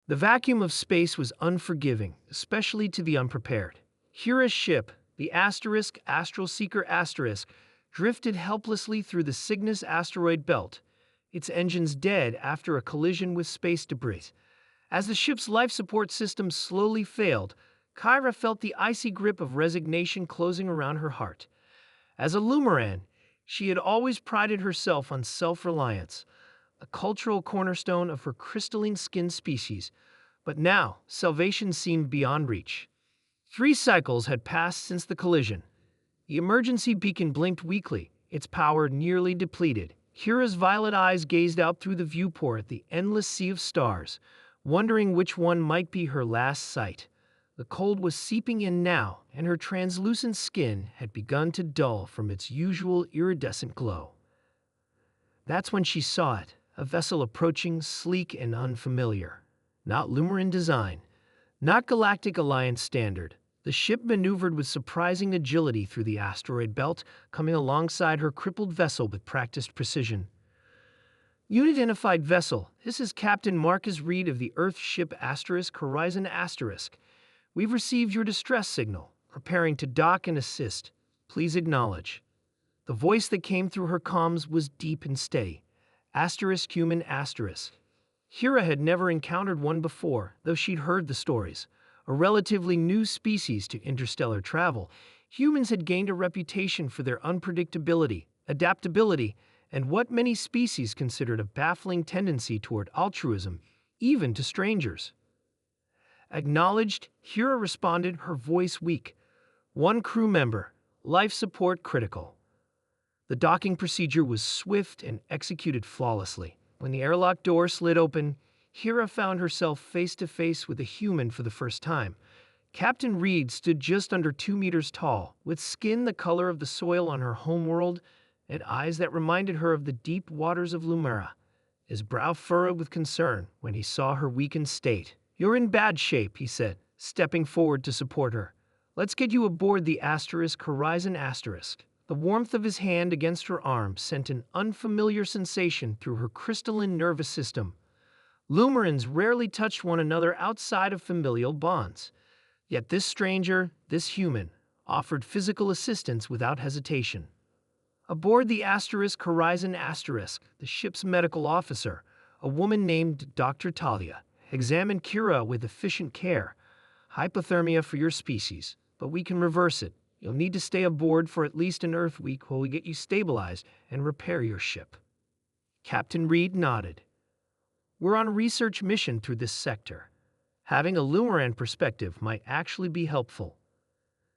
The vacuum of space was unforgiving, especially to the unprepared. Kira's ship, the Astral Seeker Asterisk, drifted helplessly through the Cygnus asteroid belt, its engines dead after a collision with space debris. As the ship's life support system slowly failed, Kyra felt the icy grip of resignation closing around her heart. As a Lumaran, she had always prided herself on self-reliance, a cultural cornerstone of her crystalline-skinned species, but now salvation seemed beyond reach. 3 cycles had passed since the collision. The emergency beacon blinked weakly, its power nearly depleted. Kira's violet eyes gazed out through the viewport at the endless sea of stars, wondering which one might be her last sight. The cold was seeping in now, and her translucent skin had begun to dull from its usual iridescent glow. That's when she saw it, a vessel approaching, sleek and unfamiliar. Not Lumaran design, not Galactic Alliance standard. The ship maneuvered with surprising agility through the asteroid belt, coming alongside her crippled vessel with practiced precision. Unidentified vessel, this is Captain Marcus Reed of the Earth ship Horizon Asterisk. We've received your distress signal, preparing to dock and assist. Please acknowledge. The voice that came through her comms was deep and steady. Human asterisk. Kira had never encountered one before, though she'd heard the stories. A relatively new species to interstellar travel, humans had gained a reputation for their unpredictability, adaptability, and what many species considered a baffling tendency toward altruism, even to strangers. Acknowledged, Kira responded, her voice weak. 1 crew member, life support critical. The docking procedure was swift and executed flawlessly. When the airlock door slid open, Kira found herself face to face with a human for the first time. Captain Reed stood just under 2 meters tall, with skin the color of the soil on her homeworld and eyes that reminded her of the deep waters of Lumera. His brow furrowed with concern when he saw her weakened state. "You're in bad shape," he said, stepping forward to support her. "Let's get you aboard the Horizon Asterisk." The warmth of his hand against her arm sent an unfamiliar sensation through her crystalline nervous system. Lumarans rarely touched one another outside of familial bonds. Yet this stranger, this human, offered physical assistance without hesitation. Aboard the Horizon Asterisk, the ship's medical officer, a woman named Dr. Talia, examined Kira with efficient care. "Hypothermia for your species, but we can reverse it. You'll need to stay aboard for at least an Earth week while we get you stabilized and repair your ship." Captain Reed nodded. "We're on a research mission through this sector. Having a Lumaran perspective might actually be helpful."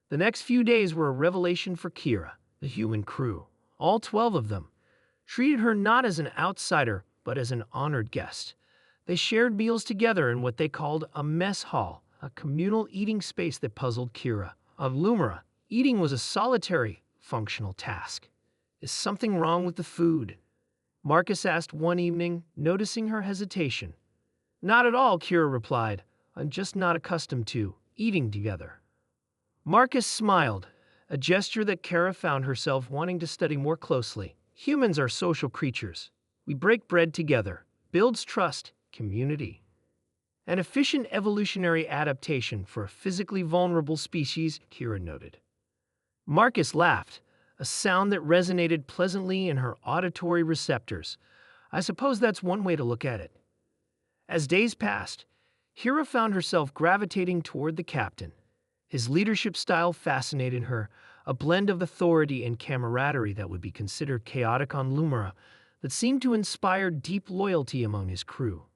The next few days were a revelation for Kira. The human crew, all 12 of them, treated her not as an outsider, but as an honored guest. They shared meals together in what they called a mess hall, a communal eating space that puzzled Kira. On Lumera, eating was a solitary, functional task. "Is something wrong with the food?" Marcus asked one evening, noticing her hesitation. "Not at all," Kira replied. "I'm just not accustomed to eating together." Marcus smiled, a gesture that Kira found herself wanting to study more closely. Humans are social creatures. We break bread together. Builds trust, community. An efficient evolutionary adaptation for a physically vulnerable species, Kira noted. Marcus laughed, a sound that resonated pleasantly in her auditory receptors. "I suppose that's one way to look at it." As days passed, Kira found herself gravitating toward the captain. His leadership style fascinated her, a blend of authority and camaraderie that would be considered chaotic on Lumera, that seemed to inspire deep loyalty among his crew.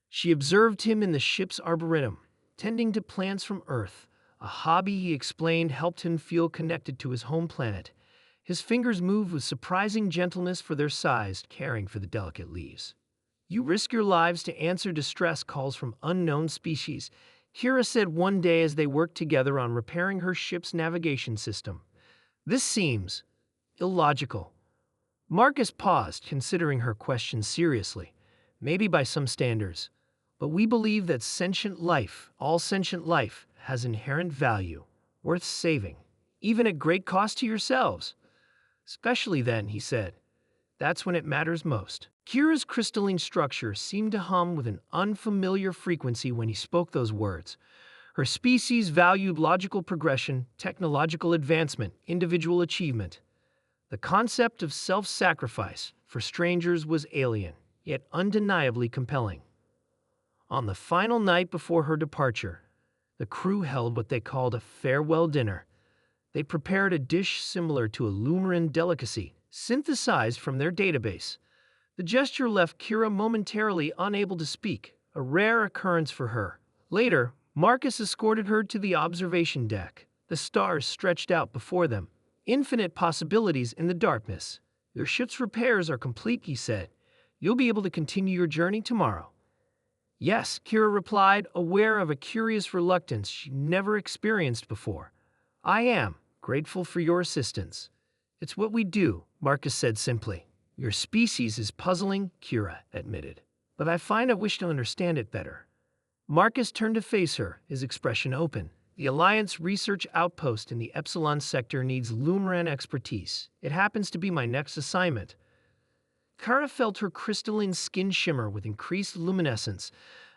She observed him in the ship's arboretum, tending to plants from Earth. A hobby, he explained, helped him feel connected to his home planet. His fingers moved with surprising gentleness for their size, caring for the delicate leaves. "You risk your lives to answer distress calls from unknown species," Kira said one day as they worked together on repairing her ship's navigation system. "This seems illogical." Marcus paused, considering her question seriously. "Maybe by some standards, but we believe that all sentient life, has inherent value, worth saving, even at great cost to yourselves." "Especially then," he said. That's when it matters most. Kira's crystalline structure seemed to hum with an unfamiliar frequency when he spoke those words. Her species valued logical progression, technological advancement, individual achievement. The concept of self-sacrifice for strangers was alien, yet undeniably compelling. On the final night before her departure, the crew held what they called a farewell dinner. They prepared a dish similar to a Lumaran delicacy, synthesized from their database. The gesture left Kira momentarily unable to speak, a rare occurrence for her. Later, Marcus escorted her to the observation deck. The stars stretched out before them, infinite possibilities in the darkness. "Your ship's repairs are complete," he said. "You'll be able to continue your journey tomorrow." "Yes," Kira replied, aware of a curious reluctance she'd never experienced before. "I am grateful for your assistance." "It's what we do," Marcus said simply. "Your species is puzzling," Kira admitted. "But I find I wish to understand it better." Marcus turned to face her, his expression open. "The Alliance research outpost in the Epsilon sector needs Lumaran expertise. It happens to be my next assignment." Kara felt her crystalline skin shimmer with increased luminescence,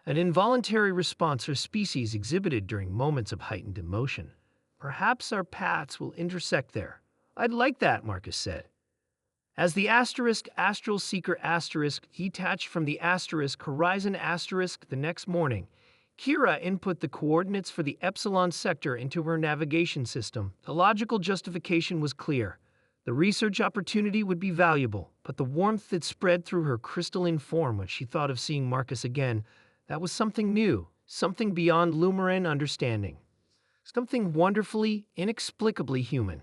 an involuntary response her species exhibited during moments of heightened emotion. "Perhaps our paths will intersect there." "I'd like that," Marcus said. As the Astral Seeker detached from the Horizon the next morning, Kira input the coordinates for the Epsilon sector into her navigation system. The logical justification was clear. The research opportunity would be valuable, but the warmth that spread through her crystalline form when she thought of seeing Marcus again, that was something new, something beyond Lumaran understanding, something wonderfully, inexplicably human.